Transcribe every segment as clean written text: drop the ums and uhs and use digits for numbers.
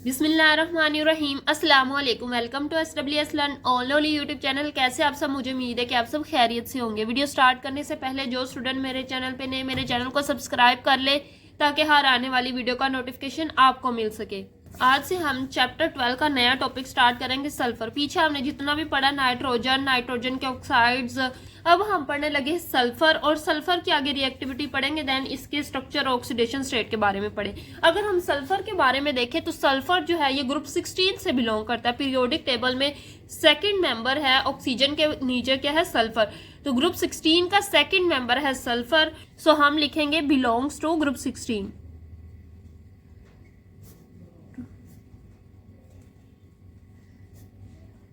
बिस्मिल्लाहिर्रहमानिर्रहीम अस्सलाम वालेकुम। Welcome to SWS learn only YouTube channel. कैसे आप सब? मुझे उम्मीद है कि आप सब खैरियत से होंगे। वीडियो स्टार्ट करने से पहले जो स्टूडेंट मेरे चैनल पे नए, मेरे चैनल को सब्सक्राइब कर ले ताकि हर आने वाली वीडियो का नोटिफिकेशन आपको मिल सके। आज से हम चैप्टर 12 का नया टॉपिक स्टार्ट करेंगे, सल्फर। पीछे हमने जितना भी पढ़ा नाइट्रोजन, नाइट्रोजन के ऑक्साइड्स, अब हम पढ़ने लगे सल्फर, और सल्फर की आगे रिएक्टिविटी पढ़ेंगे, देन इसके स्ट्रक्चर ऑक्सीडेशन स्टेट के बारे में पढ़े। अगर हम सल्फर के बारे में देखें तो सल्फर जो है ये ग्रुप 16 से बिलोंग करता है। पीरियोडिक टेबल में सेकंड मेंबर है, ऑक्सीजन के नीचे क्या है? सल्फर। तो ग्रुप 16 का सेकंड मेंबर है सल्फर, सो हम लिखेंगे बिलोंग्स टू ग्रुप 16।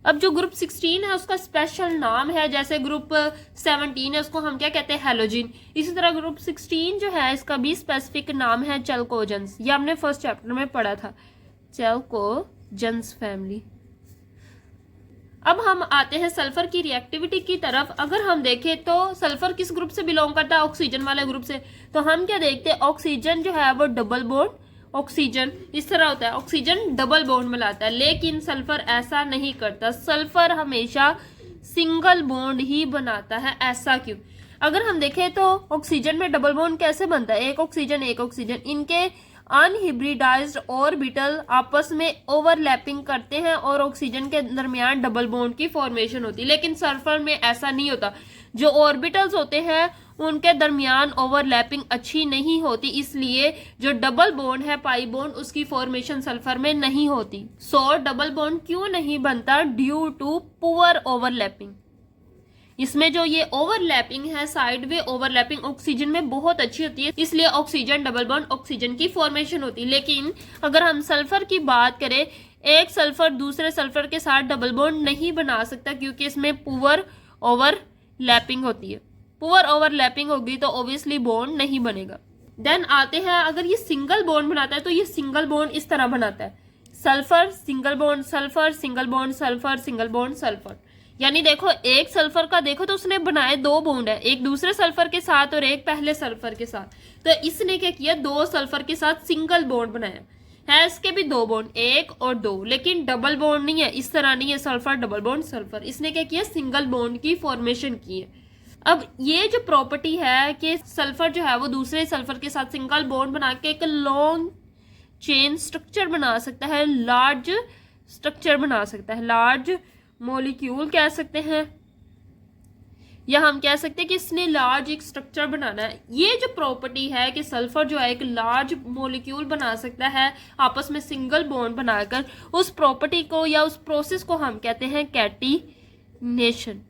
अब जो ग्रुप 16 है उसका स्पेशल नाम है, जैसे ग्रुप 17 है उसको हम क्या कहते हैं? हैलोजिन। इसी तरह ग्रुप 16 जो है इसका भी स्पेसिफिक नाम है चैल्कोजेंस। ये हमने फर्स्ट चैप्टर में पढ़ा था, चैल्कोजेंस फैमिली। अब हम आते हैं सल्फर की रिएक्टिविटी की तरफ। अगर हम देखें तो सल्फर किस ग्रुप से बिलोंग करता है? ऑक्सीजन वाले ग्रुप से। तो हम क्या देखते हैं? ऑक्सीजन जो है वो डबल बॉन्ड ऑक्सीजन इस तरह होता है, ऑक्सीजन डबल बॉन्ड मिलाता है, लेकिन सल्फर ऐसा नहीं करता। सल्फर हमेशा सिंगल बॉन्ड ही बनाता है। ऐसा क्यों? अगर हम देखें तो ऑक्सीजन में डबल बॉन्ड कैसे बनता है? एक ऑक्सीजन एक ऑक्सीजन, इनके अनहिब्रिडाइज्ड ऑर्बिटल आपस में ओवरलैपिंग करते हैं और ऑक्सीजन के दरमियान डबल बॉन्ड की फॉर्मेशन होती है, लेकिन सल्फर में ऐसा नहीं होता। जो ऑर्बिटल्स होते हैं उनके दरमियान ओवरलैपिंग अच्छी नहीं होती, इसलिए जो डबल बॉन्ड है पाई बॉन्ड उसकी फॉर्मेशन सल्फर में नहीं होती। सो डबल बॉन्ड क्यों नहीं बनता? Due to poor overlapping. इसमें जो ये ओवरलैपिंग है, साइड वे ओवरलैपिंग ऑक्सीजन में बहुत अच्छी होती है, इसलिए ऑक्सीजन डबल बॉन्ड ऑक्सीजन की फॉर्मेशन होती है। लेकिन अगर हम सल्फर की बात करें, एक सल्फर दूसरे सल्फर के साथ डबल बॉन्ड नहीं बना सकता क्योंकि इसमें पुअर ओवरलैपिंग होती है। पुअर ओवरलैपिंग होगी तो ऑब्वियसली बॉन्ड नहीं बनेगा। देन आते हैं, अगर ये सिंगल बॉन्ड बनाता है तो ये सिंगल बॉन्ड इस तरह बनाता है, sulphur single bond sulphur, single bond sulphur, single bond sulphur. यानी देखो एक सल्फर का देखो तो उसने बनाए दो बॉन्ड है, एक दूसरे सल्फर के साथ और एक पहले सल्फर के साथ। तो इसने क्या किया? दो सल्फर के साथ सिंगल बॉन्ड बनाया है। इसके भी दो बॉन्ड, एक और दो, लेकिन डबल बॉन्ड नहीं है, इस तरह नहीं है सल्फर डबल बॉन्ड सल्फर। इसने क्या किया? सिंगल बॉन्ड की फॉर्मेशन की है। अब ये जो प्रॉपर्टी है कि सल्फर जो है वो दूसरे सल्फर के साथ सिंगल बॉन्ड बना के एक लॉन्ग चेन स्ट्रक्चर बना सकता है, लार्ज स्ट्रक्चर बना सकता है, लार्ज मॉलिक्यूल कह सकते हैं, या हम कह सकते हैं कि इसने लार्ज एक स्ट्रक्चर बनाना है। ये जो प्रॉपर्टी है कि सल्फर जो है एक लार्ज मॉलिक्यूल बना सकता है आपस में सिंगल बॉन्ड बनाकर, उस प्रॉपर्टी को या उस प्रोसेस को हम कहते हैं कैटिनेशन।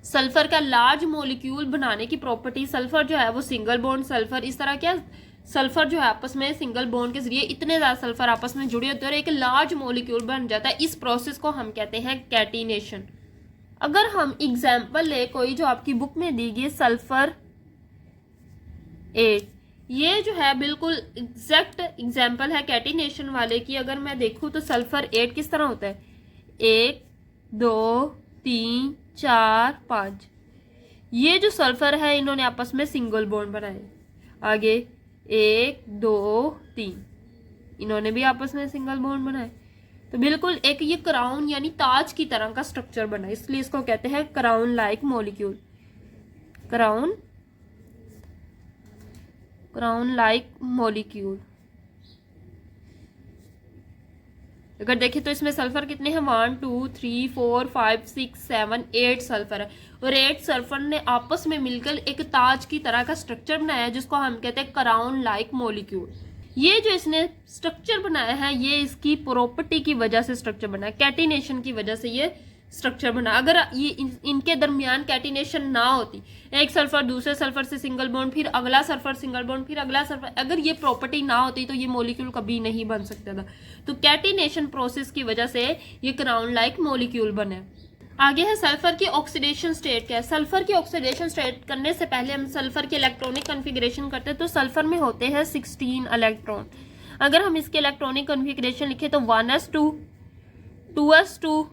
सल्फर का लार्ज मॉलिक्यूल बनाने की प्रॉपर्टी, सल्फर जो है वो सिंगल बॉन्ड सल्फर, इस तरह क्या सल्फर जो है आपस में सिंगल बॉन्ड के जरिए इतने ज्यादा सल्फर आपस में जुड़े होते हैं और एक लार्ज मॉलिक्यूल बन जाता है। इस प्रोसेस को हम कहते हैं कैटिनेशन। अगर हम एग्जाम्पल ले कोई जो आपकी बुक में दी गई सल्फर 8, ये जो है बिल्कुल एग्जैक्ट एग्जाम्पल है कैटिनेशन वाले की। अगर मैं देखूं तो सल्फर 8 किस तरह होता है? 1 2 3 4 5, ये जो सल्फर है इन्होंने आपस में सिंगल बॉन्ड बनाए। आगे 1 2 3, इन्होंने भी आपस में सिंगल बॉन्ड बनाए। तो बिल्कुल एक ये क्राउन यानी ताज की तरह का स्ट्रक्चर बना, इसलिए इसको कहते हैं crown like molecule. Crown like molecule. अगर देखें तो इसमें सल्फर कितने हैं? 1 2 3 4 5 6 7 8 सल्फर है, और 8 सल्फर ने आपस में मिलकर एक ताज की तरह का स्ट्रक्चर बनाया है जिसको हम कहते हैं क्राउन लाइक मॉलिक्यूल। ये जो इसने स्ट्रक्चर बनाया है ये इसकी प्रॉपर्टी की वजह से स्ट्रक्चर बना है, कैटिनेशन की वजह से ये स्ट्रक्चर बना। अगर ये इनके दरमियान कैटिनेशन ना होती, एक सल्फर दूसरे सल्फर से सिंगल बॉन्ड, फिर अगला सल्फर सिंगल बॉन्ड, फिर अगला सल्फर, अगर ये प्रॉपर्टी ना होती तो ये मॉलिक्यूल कभी नहीं बन सकता था। तो कैटिनेशन प्रोसेस की वजह से ये क्राउन लाइक मॉलिक्यूल बने। आगे है सल्फर की ऑक्सीडेशन स्टेट। क्या है? सल्फर की ऑक्सीडेशन स्टेट करने से पहले हम सल्फर की इलेक्ट्रॉनिक कन्फिग्रेशन करते हैं। तो सल्फर में होते हैं 16 इलेक्ट्रॉन। अगर हम इसके इलेक्ट्रॉनिक कन्फिग्रेशन लिखे तो 1s2 2s2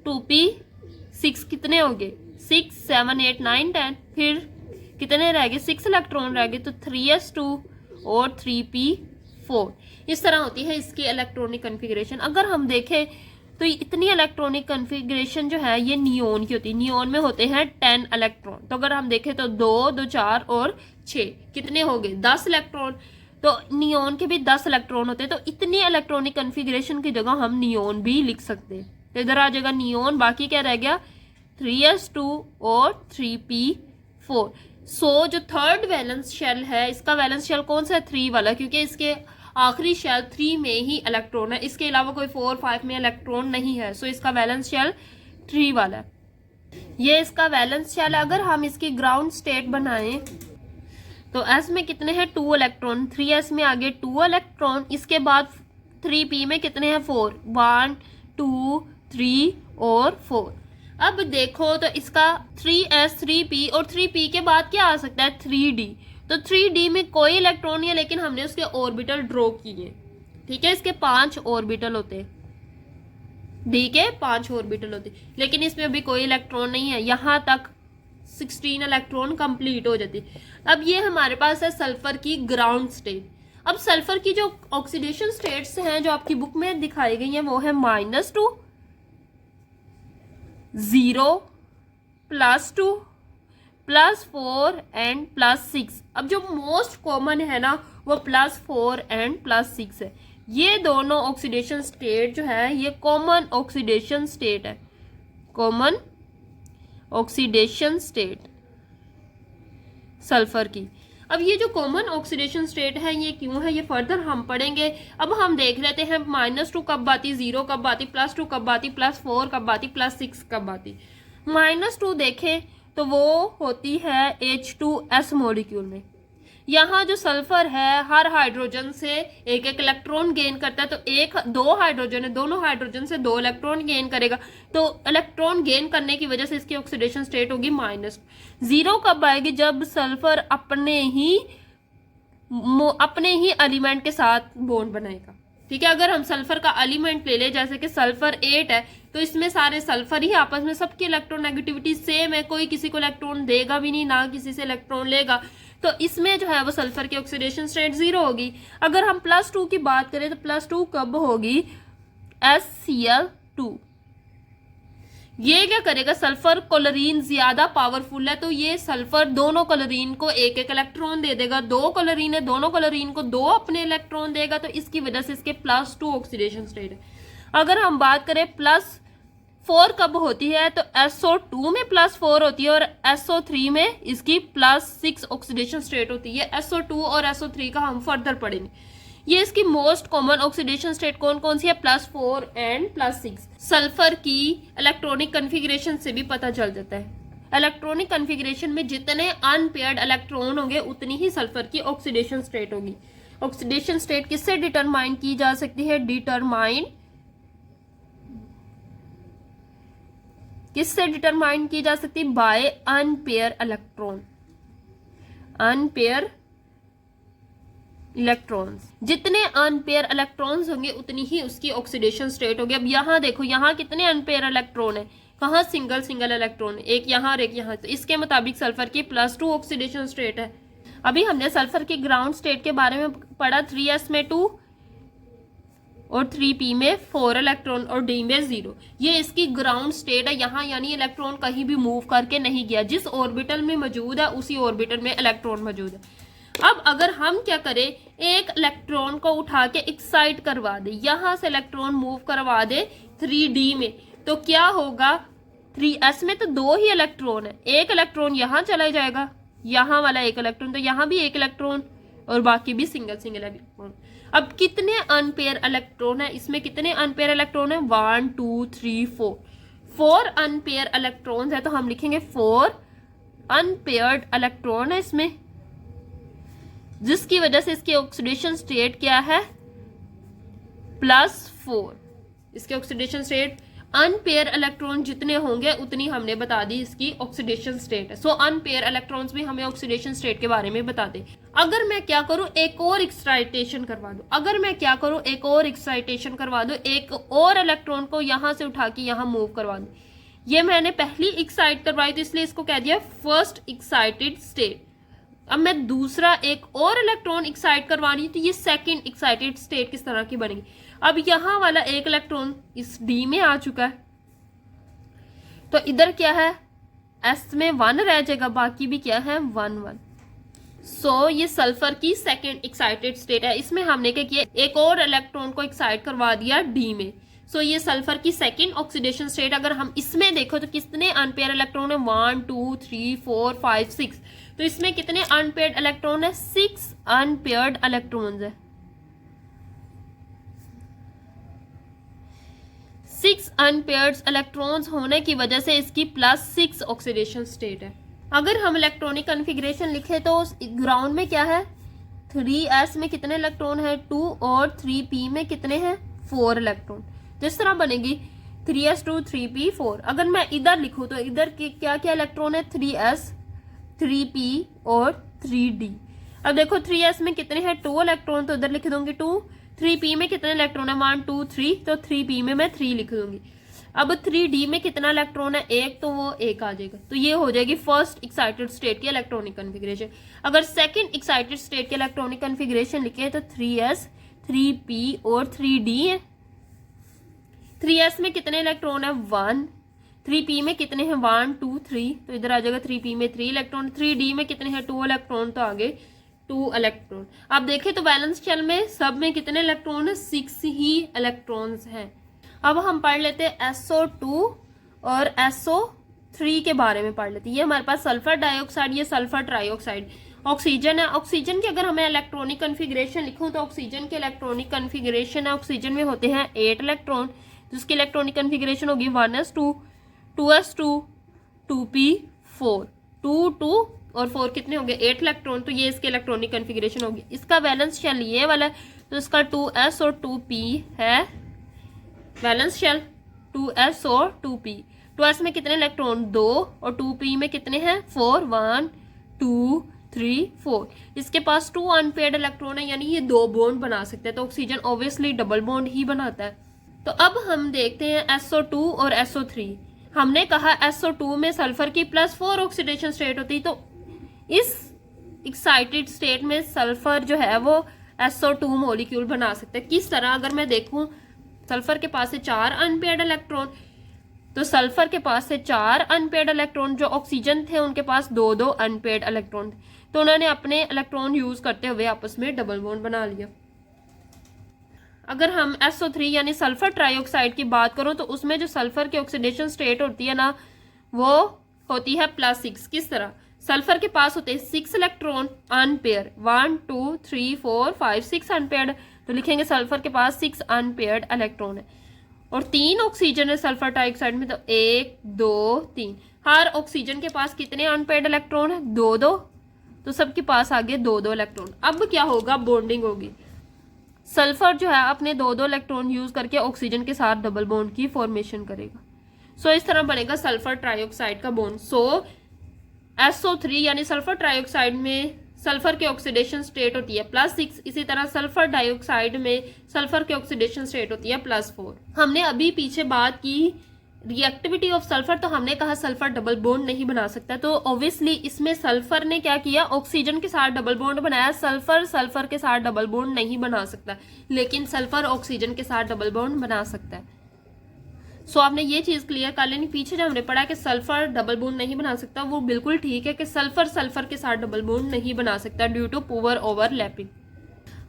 2p6 कितने हो गए? 6 7 8 9 10, फिर कितने रह गए? 6 इलेक्ट्रॉन रह गए। तो 3s2 और 3p4। इस तरह होती है इसकी इलेक्ट्रॉनिक कन्फिग्रेशन। अगर हम देखें तो इतनी इलेक्ट्रॉनिक कन्फिग्रेशन जो है ये नियोन की होती है। नियोन में होते हैं 10 इलेक्ट्रॉन। तो अगर हम देखें तो 2, 2, 4 और 6 कितने हो गए 10 इलेक्ट्रॉन। तो नियोन के भी 10 इलेक्ट्रॉन होते हैं। तो इतनी इलेक्ट्रॉनिक कन्फिग्रेशन की जगह हम नियोन भी लिख सकते हैं। तो इधर आ जाएगा नियोन, बाकी क्या रह गया 3s2 और 3p4। सो जो थर्ड वैलेंस शेल है इसका वैलेंस शेल कौन सा है 3 वाला, क्योंकि इसके आखिरी शेल 3 में ही इलेक्ट्रॉन है, इसके अलावा कोई 4, 5 में इलेक्ट्रॉन नहीं है। सो इसका वैलेंस शेल 3 वाला है। ये इसका वैलेंस शेल। अगर हम इसकी ग्राउंड स्टेट बनाएं तो s में कितने हैं 2 इलेक्ट्रॉन, 3s में आगे 2 इलेक्ट्रॉन, इसके बाद 3p में कितने हैं 4, 1, 2, 3 और 4। अब देखो तो इसका 3s, 3p और 3p के बाद क्या आ सकता है 3d। तो 3d में कोई इलेक्ट्रॉन नहीं है, लेकिन हमने उसके ऑर्बिटल ड्रॉ किए। ठीक है, इसके 5 ऑर्बिटल होते हैं, d के 5 ऑर्बिटल होते, लेकिन इसमें अभी कोई इलेक्ट्रॉन नहीं है। यहां तक 16 इलेक्ट्रॉन कंप्लीट हो जाती। अब ये हमारे पास है सल्फर की ग्राउंड स्टेट। अब सल्फर की जो ऑक्सीडेशन स्टेट्स हैं जो आपकी बुक में दिखाई गई हैं वो है -2, 0, +2, +4 एंड +6। अब जो मोस्ट कॉमन है ना वो +4 एंड +6 है। ये दोनों ऑक्सीडेशन स्टेट जो है ये कॉमन ऑक्सीडेशन स्टेट है, कॉमन ऑक्सीडेशन स्टेट सल्फर की। अब ये जो कॉमन ऑक्सीडेशन स्टेट है ये क्यों है ये फर्दर हम पढ़ेंगे। अब हम देख लेते हैं -2 कब आती, 0 कब आती, +2 कब आती, +4 कब आती, +6 कब आती। -2 देखें तो वो होती है H2S मॉलिक्यूल में। यहाँ जो सल्फर है हर हाइड्रोजन से एक एक इलेक्ट्रॉन गेन करता है। तो 2 हाइड्रोजन है, दोनों हाइड्रोजन से 2 इलेक्ट्रॉन गेन करेगा। तो इलेक्ट्रॉन गेन करने की वजह से इसकी ऑक्सीडेशन स्टेट होगी -0 कब आएगी जब सल्फर अपने ही एलिमेंट के साथ बॉन्ड बनाएगा। ठीक है, अगर हम सल्फर का एलिमेंट ले ले जैसे कि सल्फर 8 है तो इसमें सारे सल्फर ही आपस में सबकी इलेक्ट्रोनेगेटिविटी सेम है, कोई किसी को इलेक्ट्रॉन देगा भी नहीं ना किसी से इलेक्ट्रॉन लेगा। तो इसमें जो है वो सल्फर की ऑक्सीडेशन स्टेट 0 होगी। अगर हम +2 की बात करें तो +2 कब होगी SCl2। ये क्या करेगा सल्फर क्लोरीन ज्यादा पावरफुल है तो ये सल्फर दोनों क्लोरीन को एक एक इलेक्ट्रॉन दे देगा। 2 क्लोरीन है, दोनों क्लोरीन को 2 अपने इलेक्ट्रॉन देगा। तो इसकी वजह से इसके +2 ऑक्सीडेशन स्टेट है। अगर हम बात करें +4 कब होती है तो SO2 में +4 होती है और SO3 में इसकी +6 ऑक्सीडेशन स्टेट होती है। SO2 और SO3 का हम फर्दर पढ़ेंगे। ये इसकी मोस्ट कॉमन ऑक्सीडेशन स्टेट कौन कौन सी है +4 एंड +6। सल्फर की इलेक्ट्रॉनिक कन्फिग्रेशन से भी पता चल जाता है। इलेक्ट्रॉनिक कन्फिग्रेशन में जितने अनपेयर्ड इलेक्ट्रॉन होंगे उतनी ही सल्फर की ऑक्सीडेशन स्टेट होगी। ऑक्सीडेशन स्टेट किससे डिटरमाइन की जा सकती है, किससे डिटरमाइन की जा सकती है, by unpair electron. Unpair electrons, जितने अनपेयर इलेक्ट्रॉन्स होंगे उतनी ही उसकी ऑक्सीडेशन स्टेट होगी। अब यहाँ देखो यहाँ कितने अनपेयर इलेक्ट्रॉन है, कहाँ सिंगल इलेक्ट्रॉन, एक यहाँ और एक यहाँ। तो इसके मुताबिक सल्फर की +2 ऑक्सीडेशन स्टेट है। अभी हमने सल्फर की ग्राउंड स्टेट के बारे में पढ़ा, 3s में 2 और 3p में 4 इलेक्ट्रॉन और d में 0। ये इसकी ग्राउंड स्टेट है यहाँ, यानी इलेक्ट्रॉन कहीं भी मूव करके नहीं गया, जिस ऑर्बिटल में मौजूद है उसी ऑर्बिटल में इलेक्ट्रॉन मौजूद है। अब अगर हम क्या करें, एक इलेक्ट्रॉन को उठा के एक्साइट करवा दे, यहां से इलेक्ट्रॉन मूव करवा दे 3d में, तो क्या होगा 3s में तो 2 ही इलेक्ट्रॉन है, एक इलेक्ट्रॉन यहां चला जाएगा, यहां वाला एक इलेक्ट्रॉन, तो यहां भी एक इलेक्ट्रॉन और बाकी भी सिंगल इलेक्ट्रॉन। अब कितने अनपेयर इलेक्ट्रॉन है, इसमें कितने अनपेयर इलेक्ट्रॉन है 1 2 3 4 अनपेयर इलेक्ट्रॉन है। तो हम लिखेंगे 4 अनपेयर्ड इलेक्ट्रॉन है इसमें, जिसकी वजह से इसकी ऑक्सीडेशन स्टेट क्या है +4। इसके ऑक्सीडेशन स्टेट अनपेयर इलेक्ट्रॉन जितने होंगे उतनी हमने बता दी इसकी ऑक्सीडेशन स्टेट है। सो अनपेयर इलेक्ट्रॉन्स भी हमें ऑक्सीडेशन स्टेट के बारे में बता दे। अगर मैं क्या करूं एक और एक्साइटेशन करवा दूं, एक और इलेक्ट्रॉन को यहां से उठा के यहां मूव करवा दूं, ये मैंने पहली एक्साइट करवाई तो इसलिए इसको कह दिया फर्स्ट एक्साइटेड स्टेट। अब मैं दूसरा एक और इलेक्ट्रॉन एक्साइट करवा रही हूँ तो ये सेकंड एक्साइटेड स्टेट किस तरह की बनेगी। अब यहाँ वाला एक इलेक्ट्रॉन इस डी में आ चुका है, तो इधर क्या है, एस में 1 रह जाएगा, बाकी भी क्या है 1 1। सो ये सल्फर की सेकंड एक्साइटेड स्टेट है। इसमें हमने क्या किया, एक और इलेक्ट्रॉन को एक्साइट करवा दिया डी में। सो ये सल्फर की सेकंड ऑक्सीडेशन स्टेट। अगर हम इसमें देखो तो कितने अनपेयर इलेक्ट्रॉन है, 1 2 3 4 5 6। तो इसमें कितने अनपेयर्ड इलेक्ट्रॉन है, 6 अनपेयर्ड इलेक्ट्रॉन्स है। 6 अनपेयर्ड इलेक्ट्रॉन्स होने की वजह से इसकी +6 ऑक्सीडेशन स्टेट है। अगर हम इलेक्ट्रॉनिक कॉन्फ़िगरेशन लिखे तो ग्राउंड में क्या है, 3s में कितने इलेक्ट्रॉन है 2 और 3p में कितने हैं 4 इलेक्ट्रॉन। जिस तरह बनेगी 3s2 3p 4। अगर मैं इधर लिखूं तो इधर क्या क्या इलेक्ट्रॉन है, 3s 3p और 3d। अब देखो 3s में कितने हैं 2 इलेक्ट्रॉन, तो इधर लिख दूंगी 2। 3p में कितने इलेक्ट्रॉन है 1 2 3, तो 3p में मैं 3 लिख दूंगी। अब 3d में कितना इलेक्ट्रॉन है 1, तो वो 1 आ जाएगा। तो ये हो जाएगी फर्स्ट एक्साइटेड स्टेट की इलेक्ट्रॉनिक कॉन्फ़िगरेशन। अगर सेकंड एक्साइटेड स्टेट की इलेक्ट्रॉनिक कॉन्फ़िगरेशन लिखे तो 3s 3p और 3d है। 3s में कितने इलेक्ट्रॉन है 1, 3p में कितने हैं 1 2 3, तो इधर आ जाएगा 3p में 3 इलेक्ट्रॉन। 3d में कितने हैं 2 इलेक्ट्रॉन, तो आगे 2 इलेक्ट्रॉन। आप देखें तो वैलेंस शेल में सब में कितने इलेक्ट्रॉन है, 6 ही इलेक्ट्रॉन्स हैं। अब हम पढ़ लेते हैं SO2 और SO3 के बारे में पढ़ लेते हैं। ये हमारे पास सल्फर डाइऑक्साइड, ये सल्फर ट्राइऑक्साइड। ऑक्सीजन है, ऑक्सीजन की अगर हमें इलेक्ट्रॉनिक कॉन्फ़िगरेशन लिखूं तो ऑक्सीजन के इलेक्ट्रॉनिक कॉन्फ़िगरेशन है, ऑक्सीजन में होते हैं 8 इलेक्ट्रॉन, जिसकी इलेक्ट्रॉनिक कॉन्फ़िगरेशन होगी 1s2 2s2 2p4। 2 2 और 4 कितने होंगे 8 इलेक्ट्रॉन, तो ये इसके इलेक्ट्रॉनिक कॉन्फ़िगरेशन होगी। इसका वैलेंस शेल ये वाला है, तो इसका 2s और 2p है वैलेंस शेल, 2s और 2p। 2s में कितने इलेक्ट्रॉन 2 और 2p में कितने हैं 4, 1 2 3 4। इसके पास 2 अनपेयर्ड इलेक्ट्रॉन है, यानी ये 2 बॉन्ड बना सकते हैं। तो ऑक्सीजन ऑब्वियसली डबल बॉन्ड ही बनाता है। तो अब हम देखते हैं SO2 और SO3। हमने कहा SO2 में सल्फर की +4 ऑक्सीडेशन स्टेट होती, तो इस एक्साइटेड स्टेट में सल्फर जो है वो SO2 मॉलिक्यूल बना सकते हैं। किस तरह, अगर मैं देखूं सल्फर के पास से 4 अनपेयर्ड इलेक्ट्रॉन, तो सल्फर के पास से 4 अनपेयर्ड इलेक्ट्रॉन, जो ऑक्सीजन थे उनके पास 2 अनपेयर्ड इलेक्ट्रॉन थे, तो उन्होंने अपने इलेक्ट्रॉन यूज करते हुए आपस में डबल बॉन्ड बना लिया। अगर हम SO3 यानी सल्फर ट्राइऑक्साइड की बात करो तो उसमें जो सल्फर की ऑक्सीडेशन स्टेट होती है ना, वो होती है +6। किस तरह, सल्फर के पास होते हैं 6 इलेक्ट्रॉन अनपेयर, 1 2 3 4 5 6 अनपेयर्ड, तो लिखेंगे सल्फर के पास 6 अनपेयर्ड इलेक्ट्रॉन है। और 3 ऑक्सीजन है सल्फर ट्राइऑक्साइड में, तो 1 2 3। हर ऑक्सीजन के पास कितने अनपेयर्ड इलेक्ट्रॉन है 2 2, तो सबके पास आगे 2 इलेक्ट्रॉन। अब क्या होगा, बॉन्डिंग होगी। सल्फर जो है अपने 2 इलेक्ट्रॉन यूज करके ऑक्सीजन के साथ डबल बॉन्ड की फॉर्मेशन करेगा। सो इस तरह बनेगा सल्फर ट्राइऑक्साइड का बॉन्ड। सो SO3 यानी सल्फर ट्राइऑक्साइड में सल्फर की ऑक्सीडेशन स्टेट होती है +6। इसी तरह सल्फर डाइऑक्साइड में सल्फर की ऑक्सीडेशन स्टेट होती है +4। हमने अभी पीछे बात की रिएक्टिविटी ऑफ सल्फर, तो हमने कहा सल्फर डबल बॉन्ड नहीं बना सकता, तो ऑब्वियसली इसमें सल्फर ने क्या किया, ऑक्सीजन के साथ डबल बॉन्ड बनाया। सल्फर सल्फर के साथ डबल बॉन्ड नहीं बना सकता, लेकिन सल्फर ऑक्सीजन के साथ डबल बॉन्ड बना सकता है। सो आपने ये चीज क्लियर कर लेनी। पीछे जब हमने पढ़ा कि सल्फर डबल बॉन्ड नहीं बना सकता, वो बिल्कुल ठीक है कि सल्फर सल्फर के साथ डबल बॉन्ड नहीं बना सकता ड्यू टू पुअर ओवरलैपिंग।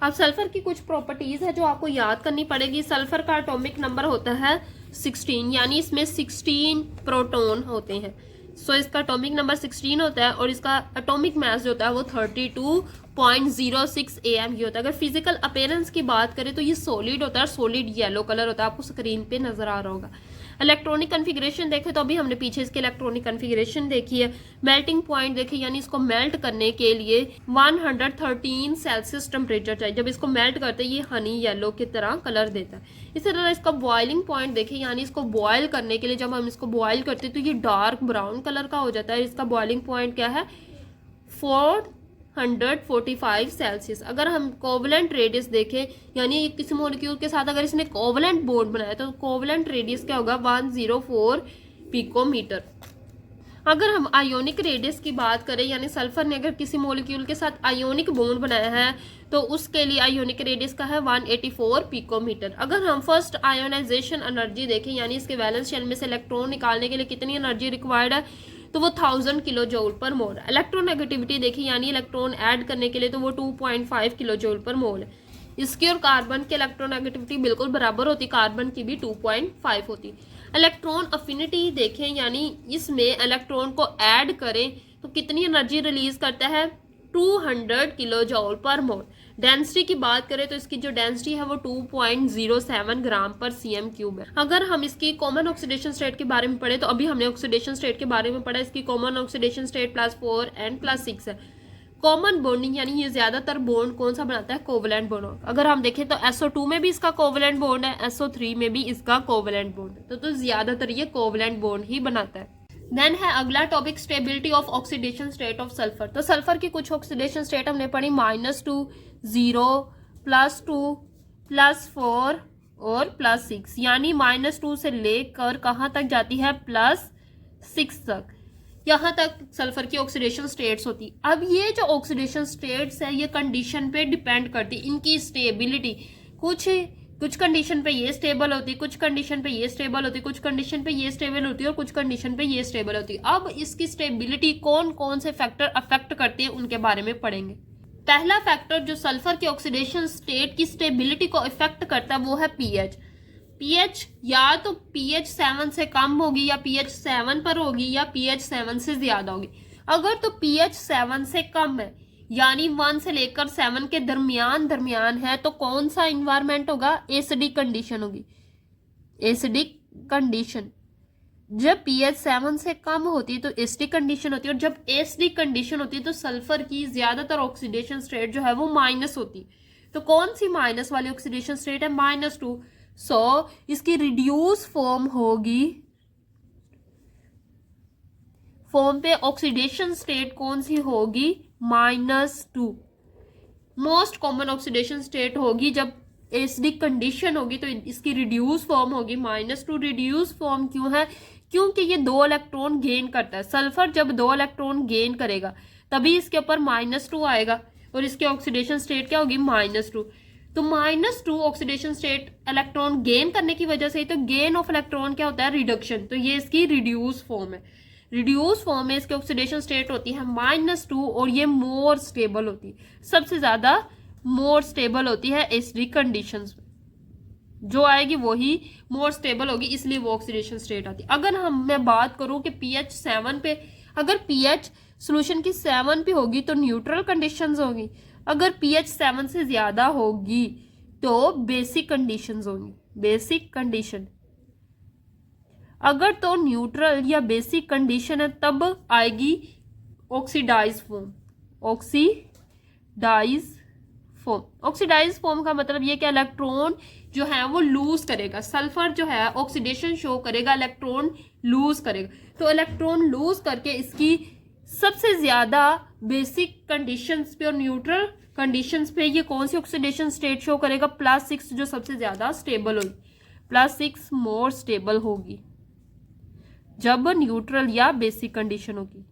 अब सल्फर की कुछ प्रॉपर्टीज है जो आपको याद करनी पड़ेगी। सल्फर का एटॉमिक नंबर होता है 16, यानी इसमें 16 प्रोटॉन होते हैं। सो इसका एटॉमिक नंबर 16 होता है और इसका एटॉमिक मास जो होता है वो 32.06 AMG होता है। अगर फिजिकल अपीयरेंस की बात करें तो ये सॉलिड होता है, सॉलिड येलो कलर होता है, आपको स्क्रीन पे नजर आ रहा होगा। इलेक्ट्रॉनिक कन्फिग्रेशन देखें तो अभी हमने पीछे इसके इलेक्ट्रॉनिक कन्फिग्रेशन देखी है। मेल्टिंग पॉइंट देखें, यानी इसको मेल्ट करने के लिए 113 सेल्सियस टेम्परेचर चाहिए। जब इसको मेल्ट करते हैं ये हनी येलो की तरह कलर देता है। इसी तरह इसका बॉइलिंग पॉइंट देखें, यानी इसको बॉयल करने के लिए जब हम इसको बॉयल करते हैं तो ये डार्क ब्राउन कलर का हो जाता है। इसका बॉइलिंग पॉइंट क्या है 445 सेल्सियस। अगर हम कोवलेंट रेडियस देखें, यानी किसी मॉलिक्यूल के साथ अगर इसने कोवलेंट बॉन्ड बनाया तो कोवलेंट रेडियस क्या होगा 104 पिकोमीटर। अगर हम आयोनिक रेडियस की बात करें, यानी सल्फर ने अगर किसी मॉलिक्यूल के साथ आयोनिक बॉन्ड बनाया है तो उसके लिए आयोनिक रेडियस का है 184 पिकोमीटर। अगर हम फर्स्ट आयोनाइजेशन एनर्जी देखें, यानी इसके वैलेंस शेल में से इलेक्ट्रॉन निकालने के लिए कितनी एनर्जी रिक्वायर्ड है, तो वो 1000 किलो जूल पर मोल। इलेक्ट्रोनेगेटिविटी देखिए, यानी इलेक्ट्रॉन ऐड करने के लिए, तो वो 2.5 किलो जूल पर मोल है। इसकी और कार्बन की इलेक्ट्रोनेगेटिविटी बिल्कुल बराबर होती, कार्बन की भी 2.5 होती। इलेक्ट्रॉन अफिनिटी देखें, यानी इसमें इलेक्ट्रॉन को ऐड करें तो कितनी एनर्जी रिलीज करता है, 200 किलो जूल पर मोल। डेंसिटी की बात करें तो इसकी जो डेंसिटी है वो 2.07 ग्राम पर सीएम क्यूब है। अगर हम इसकी कॉमन ऑक्सीडेशन स्टेट के बारे में पढ़े, तो अभी हमने ऑक्सीडेशन स्टेट के बारे में पढ़ा, इसकी कॉमन ऑक्सीडेशन स्टेट +4 and +6 है। कॉमन बॉन्डिंग, यानी ये ज्यादातर बॉन्ड कौन सा बनाता है, कोवलेंट बॉन्ड। अगर हम देखें तो SO2 में भी इसका कोवलेंट बॉन्ड है, SO3 में भी इसका कोवलेंट बॉन्ड है, तो ज्यादातर ये कोवलेंट बॉन्ड ही बनाता है। देन है अगला topic, stability of oxidation state of sulphur. तो सल्फर की कुछ ऑक्सीडेशन स्टेट हमने पढ़ी, -2, 0, +2, +4 और +6, यानी -2 से लेकर कहाँ तक जाती है, +6 तक। यहाँ तक सल्फर की ऑक्सीडेशन स्टेट्स होती। अब ये जो ऑक्सीडेशन स्टेट्स है ये कंडीशन पे डिपेंड करती, इनकी स्टेबिलिटी। कुछ कंडीशन पे ये स्टेबल होती, कुछ कंडीशन पे ये स्टेबल होती, कुछ कंडीशन पे ये स्टेबल होती है और कुछ कंडीशन पे ये स्टेबल होती है। अब इसकी स्टेबिलिटी कौन कौन से फैक्टर अफेक्ट करते हैं उनके बारे में पढ़ेंगे। पहला फैक्टर जो सल्फर की ऑक्सीडेशन स्टेट की स्टेबिलिटी को इफेक्ट करता है वो है पीएच। पीएच या तो pH 7 से कम होगी, या pH 7 पर होगी, या pH 7 से ज्यादा होगी। अगर तो pH 7 से कम है, यानी 1 से लेकर 7 के दरमियान है, तो कौन सा इन्वायरमेंट होगा, एसिडिक कंडीशन होगी, एसिडिक कंडीशन। जब pH 7 से कम होती है तो एसिडिक कंडीशन होती है, और जब एसिडिक कंडीशन होती है तो सल्फर की ज्यादातर ऑक्सीडेशन स्टेट जो है वो माइनस होती है। तो कौन सी माइनस वाली ऑक्सीडेशन स्टेट है, -2। इसकी रिड्यूस फॉर्म होगी, फॉर्म पे ऑक्सीडेशन स्टेट कौन सी होगी, -2। मोस्ट कॉमन ऑक्सीडेशन स्टेट होगी जब एसिडिक कंडीशन होगी, तो इसकी रिड्यूस फॉर्म होगी -2। रिड्यूस फॉर्म क्यों है, क्योंकि ये 2 इलेक्ट्रॉन गेन करता है। सल्फर जब 2 इलेक्ट्रॉन गेन करेगा तभी इसके ऊपर -2 आएगा, और इसकी ऑक्सीडेशन स्टेट क्या होगी, -2। तो -2 ऑक्सीडेशन स्टेट इलेक्ट्रॉन गेन करने की वजह से, तो गेन ऑफ इलेक्ट्रॉन क्या होता है, रिडक्शन। तो ये इसकी रिड्यूस फॉर्म है। रिड्यूस फॉर्म में इसकी ऑक्सीडेशन स्टेट होती है -2, और ये मोर स्टेबल होती है, सबसे ज्यादा मोर स्टेबल होती है एसिडिक कंडीशंस में। जो आएगी वही मोर स्टेबल होगी, इसलिए वो ऑक्सीडेशन स्टेट आती है। अगर मैं बात करूं कि pH 7 पे, अगर pH सोल्यूशन की 7 पे होगी तो न्यूट्रल कंडीशंस होगी, अगर pH 7 से ज्यादा होगी तो बेसिक कंडीशंस होंगी, बेसिक कंडीशन। अगर तो न्यूट्रल या बेसिक कंडीशन है तब आएगी oxidise form, oxidise form. Oxidise form का मतलब ये कि इलेक्ट्रॉन जो है वो लूज करेगा, सल्फर जो है ऑक्सीडेशन शो करेगा, इलेक्ट्रॉन लूज करेगा। तो इलेक्ट्रॉन लूज करके इसकी सबसे ज्यादा बेसिक कंडीशंस पे और न्यूट्रल कंडीशंस पे ये कौन सी ऑक्सीडेशन स्टेट शो करेगा, +6, जो सबसे ज्यादा स्टेबल होगी। +6 मोर स्टेबल होगी जब न्यूट्रल या बेसिक कंडीशन होगी।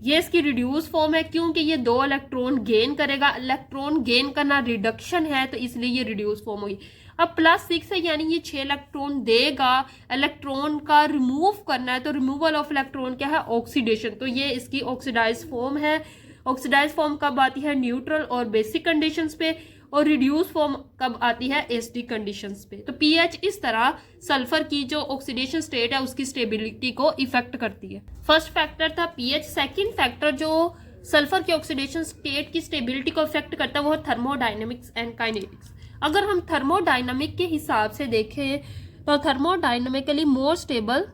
ये इसकी रिड्यूस फॉर्म है, क्योंकि ये 2 इलेक्ट्रॉन गेन करेगा, इलेक्ट्रॉन गेन करना रिडक्शन है, तो इसलिए ये रिड्यूस फॉर्म होगी। अब +6 है, यानी ये 6 इलेक्ट्रॉन देगा, इलेक्ट्रॉन का रिमूव करना है, तो रिमूवल ऑफ इलेक्ट्रॉन क्या है, ऑक्सीडेशन। तो ये इसकी ऑक्सीडाइज फॉर्म है। ऑक्सीडाइज फॉर्म कब आती है, न्यूट्रल और बेसिक कंडीशंस पे, और रिड्यूस फॉर्म कब आती है, एसिडिक कंडीशंस पे। तो पीएच इस तरह सल्फर की जो ऑक्सीडेशन स्टेट है उसकी स्टेबिलिटी को इफेक्ट करती है। फर्स्ट फैक्टर था पीएच। सेकंड फैक्टर जो सल्फर की ऑक्सीडेशन स्टेट की स्टेबिलिटी को इफेक्ट करता है वो है थर्मोडायनेमिक्स एंड काइनेटिक्स। अगर हम थर्मोडायनामिक के हिसाब से देखें तो थर्मोडायनामिकली मोर स्टेबल,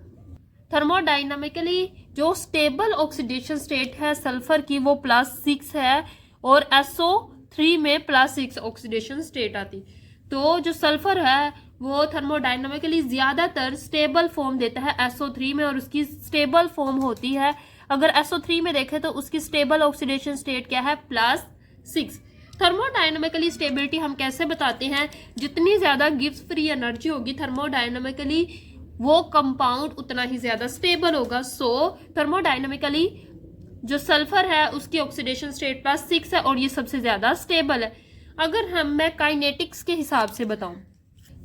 थर्मोडायनामिकली जो स्टेबल ऑक्सीडेशन स्टेट है सल्फर की वो +6 है, और SO3 में +6 ऑक्सीडेशन स्टेट आती। तो जो सल्फर है वो थर्मोडायनामिकली ज्यादातर स्टेबल फॉर्म देता है SO3 में, और उसकी स्टेबल फॉर्म होती है, अगर SO3 में देखें तो उसकी स्टेबल ऑक्सीडेशन स्टेट क्या है, +6। थर्मोडायनामिकली स्टेबिलिटी हम कैसे बताते हैं, जितनी ज्यादा गिब्स फ्री एनर्जी होगी थर्मोडायनामिकली वो कंपाउंड उतना ही ज्यादा स्टेबल होगा। सो थर्मोडाइनमिकली जो सल्फर है उसकी ऑक्सीडेशन स्टेट +6 है और ये सबसे ज्यादा स्टेबल है। अगर मैं काइनेटिक्स के हिसाब से बताऊं,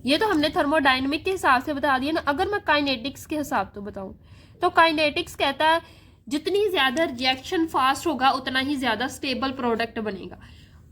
ये तो हमने थर्मोडायनेमिक के हिसाब से बता दिया ना, अगर मैं काइनेटिक्स के हिसाब तो बताऊं तो काइनेटिक्स कहता है जितनी ज्यादा रिएक्शन फास्ट होगा उतना ही ज्यादा स्टेबल प्रोडक्ट बनेगा।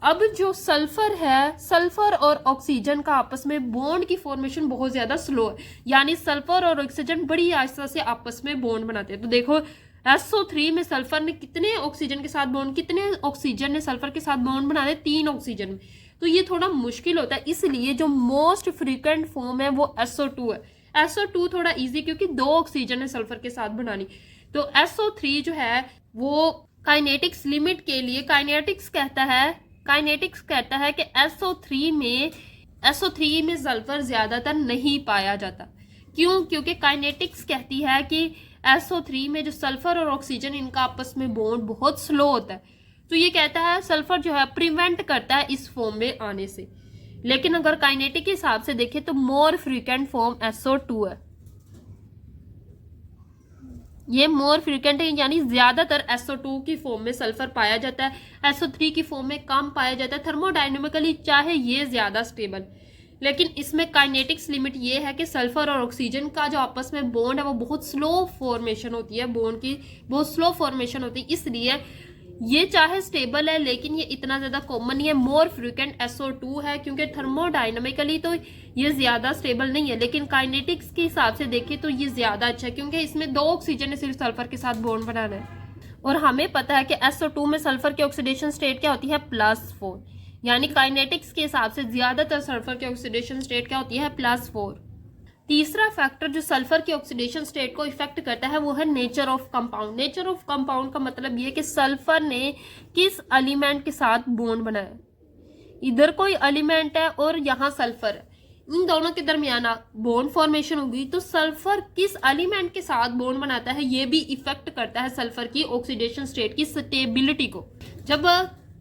अब जो सल्फर है, सल्फर और ऑक्सीजन का आपस में बॉन्ड की फॉर्मेशन बहुत ज्यादा स्लो है, यानी सल्फर और ऑक्सीजन बड़ी आहिस्ता से आपस में बॉन्ड बनाते हैं। तो देखो SO3 में सल्फर ने कितने ऑक्सीजन के साथ बॉन्ड, कितने ऑक्सीजन ने सल्फर के साथ बॉन्ड बनाए, 3 ऑक्सीजन में। तो ये थोड़ा मुश्किल होता है, इसलिए जो मोस्ट फ्रीक्वेंट फॉर्म है वो SO2 है। SO2 थोड़ा इजी क्योंकि 2 ऑक्सीजन है सल्फर के साथ बनानी। तो SO3 जो है वो काइनेटिक्स लिमिट के लिए काइनेटिक्स कहता है कि SO3 में सल्फर ज्यादातर नहीं पाया जाता। क्यों? क्योंकि काइनेटिक्स कहती है कि SO3 में जो सल्फर और ऑक्सीजन इनका आपस में बॉन्ड बहुत स्लो होता है। तो ये कहता है सल्फर जो है प्रिवेंट करता है इस फॉर्म में आने से। लेकिन अगर काइनेटिक के हिसाब से देखें तो मोर फ्रीक्वेंट फॉर्म SO2 है। ये मोर फ्रीक्वेंट है, यानी ज्यादातर SO2 की फॉर्म में सल्फर पाया जाता है, SO3 की फॉर्म में कम पाया जाता है। थर्मोडायनेमिकली चाहे ये ज्यादा स्टेबल, लेकिन इसमें काइनेटिक्स लिमिट ये है कि सल्फर और ऑक्सीजन का जो आपस में बॉन्ड है वो बहुत स्लो फॉर्मेशन होती है, बॉन्ड की बहुत स्लो फॉर्मेशन होती है, इसलिए ये चाहे स्टेबल है लेकिन ये इतना ज्यादा कॉमन नहीं है। मोर फ्रीक्वेंट SO2 है क्योंकि थर्मोडायनेमिकली तो ये ज्यादा स्टेबल नहीं है, लेकिन काइनेटिक्स के हिसाब से देखें तो ये ज्यादा अच्छा है क्योंकि इसमें 2 ऑक्सीजन ने सिर्फ सल्फर के साथ बॉन्ड बनाना है। और हमें पता है कि SO2 में सल्फर की ऑक्सीडेशन स्टेट क्या होती है, +4, यानी काइनेटिक्स के हिसाब से ज्यादातर सल्फर की ऑक्सीडेशन स्टेट क्या होती है, +4। तीसरा फैक्टर जो सल्फर की ऑक्सीडेशन स्टेट को इफेक्ट करता है वो है nature of compound. Nature of compound का मतलब ये कि सल्फर ने किस एलिमेंट के साथ बॉन्ड बनाया। इधर कोई एलिमेंट है और यहाँ सल्फर है, इन दोनों के दरमियान बॉन्ड फॉर्मेशन होगी, तो सल्फर किस एलिमेंट के साथ बॉन्ड बनाता है ये भी इफेक्ट करता है सल्फर की ऑक्सीडेशन स्टेट की स्टेबिलिटी को। जब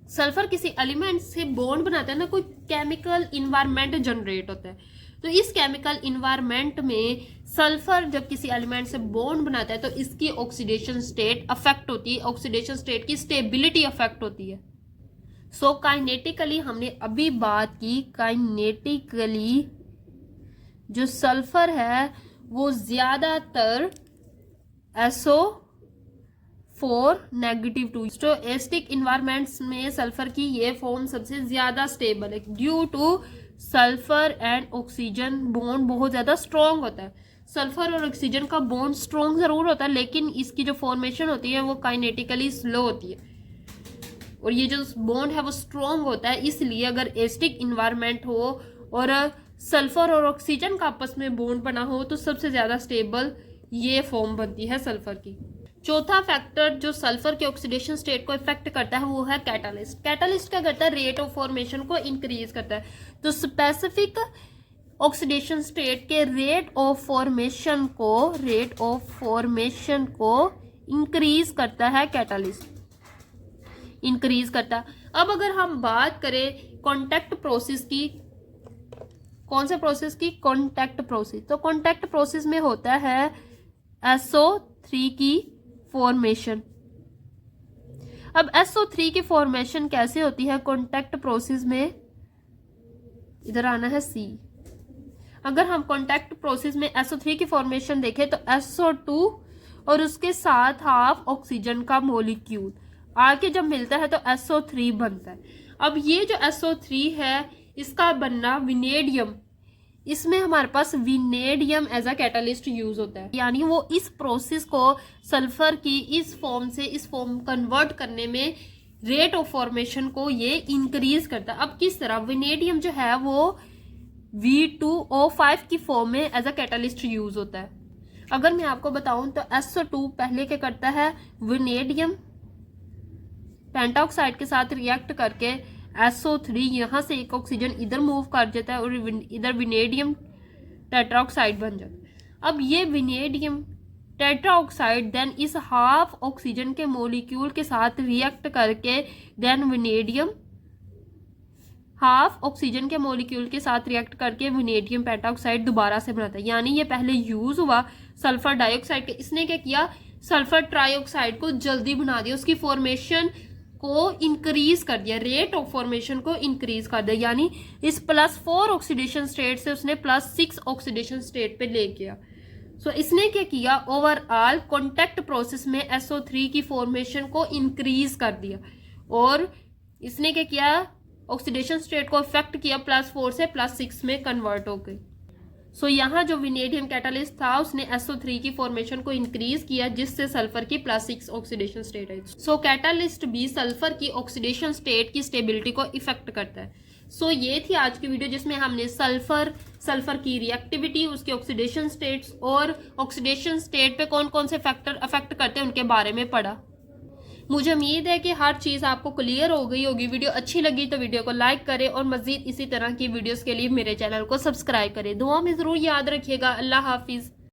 सल्फर किसी एलिमेंट से बॉन्ड बनाता है ना, कोई केमिकल इन्वायरमेंट जनरेट होता है, तो इस केमिकल इन्वायरमेंट में सल्फर जब किसी एलिमेंट से बॉन्ड बनाता है तो इसकी ऑक्सीडेशन स्टेट अफेक्ट होती है, ऑक्सीडेशन स्टेट की स्टेबिलिटी अफेक्ट होती है। सो काइनेटिकली हमने अभी बात की, काइनेटिकली जो सल्फर है वो ज्यादातर SO4 -2 स्टोएस्टिक इन्वायरमेंट्स में सल्फर की ये फॉर्म सबसे ज्यादा स्टेबल है due two sulphur and oxygen bond बहुत ज्यादा स्ट्रॉन्ग होता है। सल्फर और ऑक्सीजन का बॉन्ड स्ट्रॉन्ग जरूर होता है लेकिन इसकी जो फॉर्मेशन होती है वो काइनेटिकली स्लो होती है, और ये जो बॉन्ड है वो स्ट्रॉन्ग होता है। इसलिए अगर एसिडिक इन्वायरमेंट हो और सल्फर और ऑक्सीजन का आपस में बॉन्ड बना हो तो सबसे ज्यादा स्टेबल ये फॉर्म बनती है सल्फर की। चौथा फैक्टर जो सल्फर के ऑक्सीडेशन स्टेट को इफेक्ट करता है वो है कैटालिस्ट। कैटालिस्ट क्या करता है, रेट ऑफ फॉर्मेशन को इंक्रीज करता है। तो स्पेसिफिक ऑक्सीडेशन स्टेट के रेट ऑफ फॉर्मेशन को इंक्रीज करता है कैटालिस्ट, इंक्रीज करता। अब अगर हम बात करें कॉन्टैक्ट प्रोसेस की, कौन से प्रोसेस की, कॉन्टैक्ट प्रोसेस। तो कॉन्टैक्ट प्रोसेस में होता है SO3 की फॉर्मेशन। अब SO3 की फॉर्मेशन कैसे होती है कॉन्टैक्ट प्रोसेस में, इधर आना है C। अगर हम कॉन्टैक्ट प्रोसेस में SO3 की फॉर्मेशन देखें तो SO2 और उसके साथ हाफ ऑक्सीजन का मॉलिक्यूल आके जब मिलता है तो SO3 बनता है। अब ये जो SO3 है इसका बनना विनेडियम, इसमें हमारे पास विनेडियम एज अ कैटालिस्ट यूज होता है, यानी वो इस प्रोसेस को सल्फर की इस फॉर्म से इस फॉर्म कन्वर्ट करने में रेट ऑफ फॉर्मेशन को ये इंक्रीज करता है। अब किस तरह, विनेडियम जो है वो V2O5 की फॉर्म में एज अ कैटालिस्ट यूज होता है। अगर मैं आपको बताऊं तो SO2 पहले क्या करता है, विनेडियम पेंटाऑक्साइड के साथ रिएक्ट करके SO3 यहाँ से एक ऑक्सीजन इधर मूव कर देता है और इधर विनेडियम टेट्राऑक्साइड बन जाता है। अब ये विनेडियम टेट्राऑक्साइड देन इस हाफ ऑक्सीजन के मॉलिक्यूल के साथ रिएक्ट करके देन विनेडियम हाफ ऑक्सीजन के मॉलिक्यूल के साथ रिएक्ट करके वनेडियम पेंटाऑक्साइड दोबारा से बनाता है। यानी ये पहले यूज हुआ सल्फर डाइऑक्साइड के, इसने क्या किया, सल्फर ट्राइऑक्साइड को जल्दी बना दिया, उसकी फॉर्मेशन को इंक्रीज कर दिया, रेट ऑफ फॉर्मेशन को इंक्रीज कर दिया। यानी इस +4 ऑक्सीडेशन स्टेट से उसने +6 ऑक्सीडेशन स्टेट पे ले गया। सो इसने क्या किया, ओवरऑल कॉन्टैक्ट प्रोसेस में SO3 की फॉर्मेशन को इंक्रीज कर दिया और इसने क्या किया, ऑक्सीडेशन स्टेट को इफेक्ट किया, +4 से +6 में कन्वर्ट हो गई। सो यहाँ जो विनेडियम कैटालिस्ट था उसने SO3 की फॉर्मेशन को इंक्रीज किया जिससे सल्फर की +6 ऑक्सीडेशन स्टेट आई। सो कैटालिस्ट भी सल्फर की ऑक्सीडेशन स्टेट की स्टेबिलिटी को इफेक्ट करता है। सो ये थी आज की वीडियो जिसमें हमने सल्फर की रिएक्टिविटी, उसके ऑक्सीडेशन स्टेट्स और ऑक्सीडेशन स्टेट पे कौन कौन से फैक्टर अफेक्ट करते हैं उनके बारे में पढ़ा। मुझे उम्मीद है कि हर चीज़ आपको क्लियर हो गई होगी। वीडियो अच्छी लगी तो वीडियो को लाइक करें और मज़ीद इसी तरह की वीडियोस के लिए मेरे चैनल को सब्सक्राइब करें। दुआ में ज़रूर याद रखिएगा। अल्लाह हाफिज़।